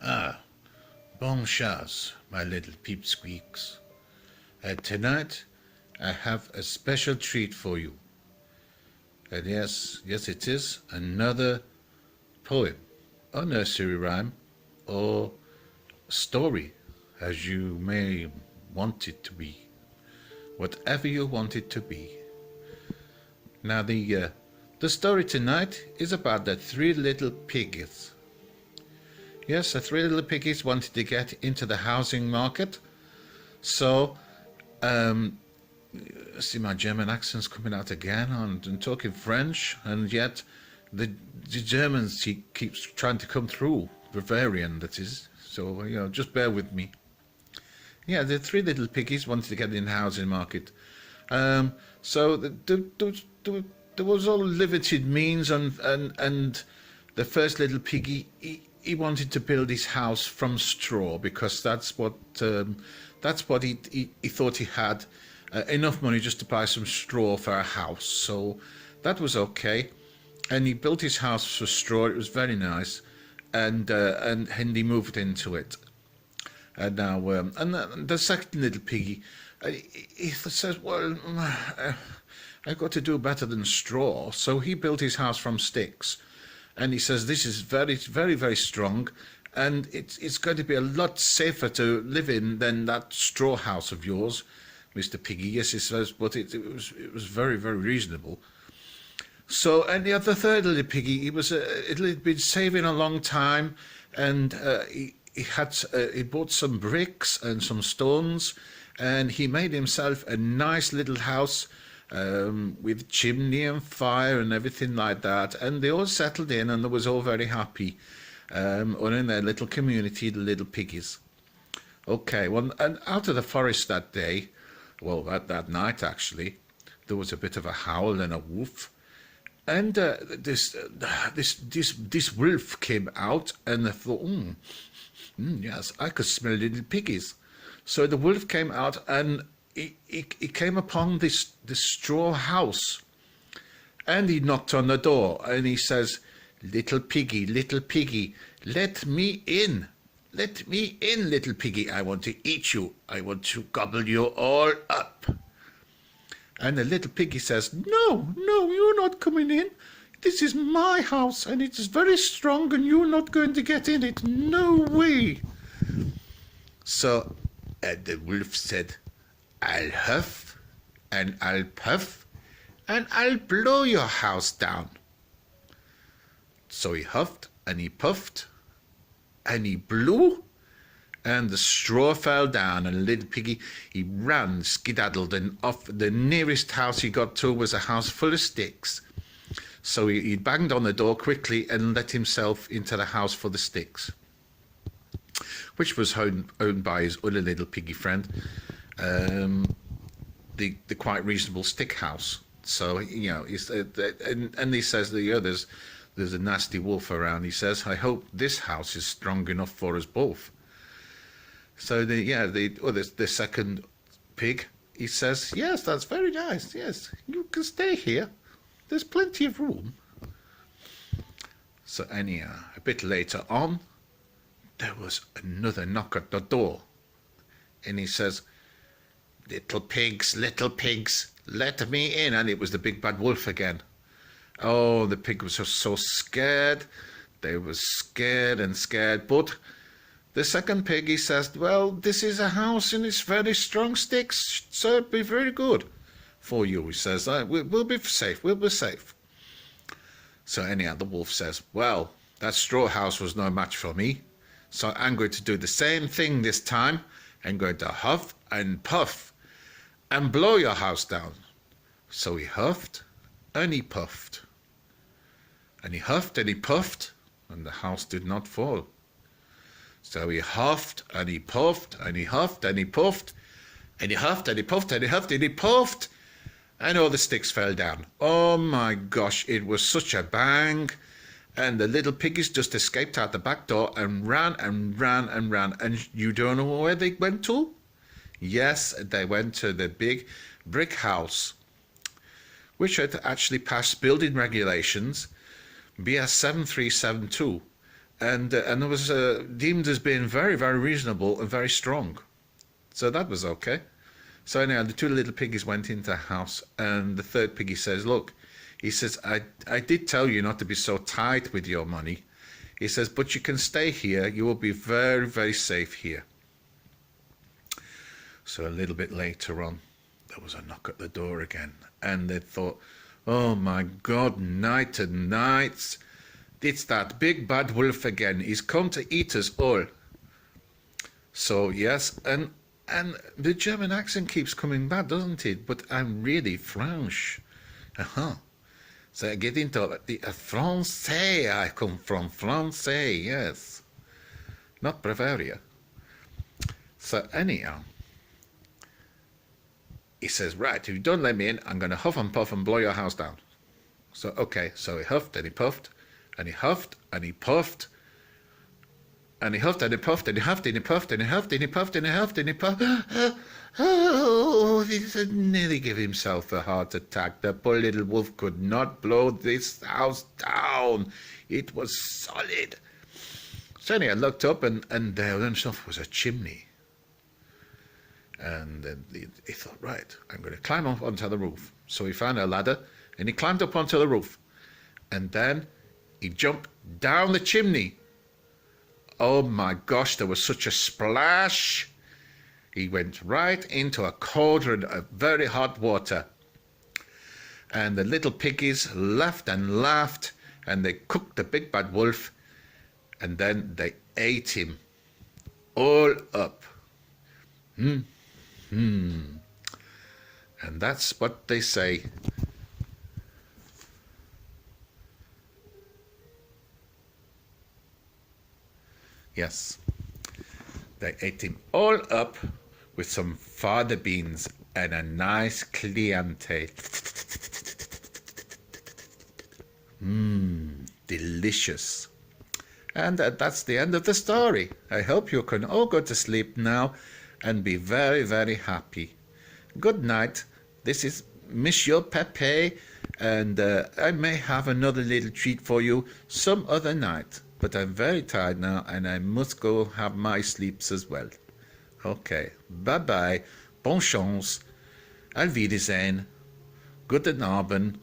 Ah, bon chance, my little peepsqueaks. Tonight I have a special treat for you. And yes, it is another poem, or nursery rhyme, or story, as you may want it to be. Whatever you want it to be. Now, the story tonight is about the three little piggies. Yes, the three little piggies wanted to get into the housing market. So, see, my German accent's coming out again. I'm talking French, and yet the Germans, he keeps trying to come through. Bavarian, that is. So, just bear with me. Yeah, the three little piggies wanted to get in the housing market. So there was all limited means, and the first little piggy, he wanted to build his house from straw because that's what he thought he had enough money just to buy some straw for a house. So that was okay, and he built his house for straw. It was very nice, and he moved into it. And now, and the second little piggy, he says, well, I've got to do better than straw. So he built his house from sticks. And he says, this is very, very, very strong. And it's going to be a lot safer to live in than that straw house of yours, Mr. Piggy. Yes, he says, but it was very, very reasonable. So, and the third little piggy, he'd been saving a long time, and he bought some bricks and some stones, and he made himself a nice little house with chimney and fire and everything like that. And they all settled in, and they was all very happy, all in their little community, the little piggies. Okay, well, and out of the forest that day, well, that night actually, there was a bit of a howl and a woof. And this wolf came out, and they thought, yes, I could smell little piggies. So the wolf came out, and he came upon this straw house, and he knocked on the door, and he says, little piggy, let me in. Let me in, little piggy. I want to eat you. I want to gobble you all up. And the little piggy says, no, you're not coming in. This is my house, and it is very strong, and you're not going to get in it. No way. So the wolf said, I'll huff, and I'll puff, and I'll blow your house down. So he huffed, and he puffed, and he blew, and the straw fell down, and little piggy, he ran, skedaddled, and off. The nearest house he got to was a house full of sticks. So he banged on the door quickly and let himself into the house full of sticks, which was owned by his other little piggy friend, the quite reasonable stick house. So, and he says that, there's a nasty wolf around. He says, I hope this house is strong enough for us both. So the second pig, he says, yes, that's very nice. Yes, you can stay here. There's plenty of room. So anyhow, a bit later on, there was another knock at the door. And he says, little pigs, let me in. And it was the big bad wolf again. Oh, the pig was so scared. They were scared. But the second pig, he says, well, this is a house and it's very strong sticks, so it'll be very good for you, he says. We'll be safe. So anyhow, the wolf says, well, that straw house was no match for me, so I'm going to do the same thing this time. I'm going to huff and puff and blow your house down. So he huffed and he puffed. And he huffed and he puffed, and the house did not fall. So he huffed and he puffed and he huffed and he puffed and he huffed and he puffed and he huffed and he puffed, and all the sticks fell down. Oh my gosh, it was such a bang. And the little piggies just escaped out the back door and ran. And you don't know where they went to? Yes, they went to the big brick house, which had actually passed building regulations BS 7372. and it was deemed as being very, very reasonable and very strong. So that was okay. So anyhow, the two little piggies went into the house, and the third piggy says, look, he says, I did tell you not to be so tight with your money. He says, but you can stay here. You will be very, very safe here. So a little bit later on, there was a knock at the door again, and they thought, oh my God, night and nights. It's that big bad wolf again. He's come to eat us all. So yes, and the German accent keeps coming back, doesn't it? But I'm really French. So I get into the Francais. I come from Francais, yes. Not Bavaria. So anyhow, he says, right, if you don't let me in, I'm going to huff and puff and blow your house down. So, okay, so he huffed and he puffed, and he huffed and he puffed, and he huffed and he puffed, and he huffed and he puffed, and he huffed and he puffed, and he huffed and he puffed. Oh, he nearly gave himself a heart attack. The poor little wolf could not blow this house down. It was solid. So anyway, I looked up, and there himself was a chimney. And then he thought, right, I'm going to climb up onto the roof. So he found a ladder, and he climbed up onto the roof. And then he jumped down the chimney. Oh my gosh, there was such a splash. He went right into a cauldron of very hot water. And the little piggies laughed and laughed, and they cooked the big bad wolf, and then they ate him all up. And that's what they say. Yes, they ate him all up with some fava beans and a nice Chianti. Delicious. And that's the end of the story. I hope you can all go to sleep now and be very, very happy. Good night. This is Monsieur Pepe, and I may have another little treat for you some other night. But I'm very tired now, and I must go have my sleeps as well. Okay, bye-bye, bonne chance, auf Wiedersehen, guten Abend.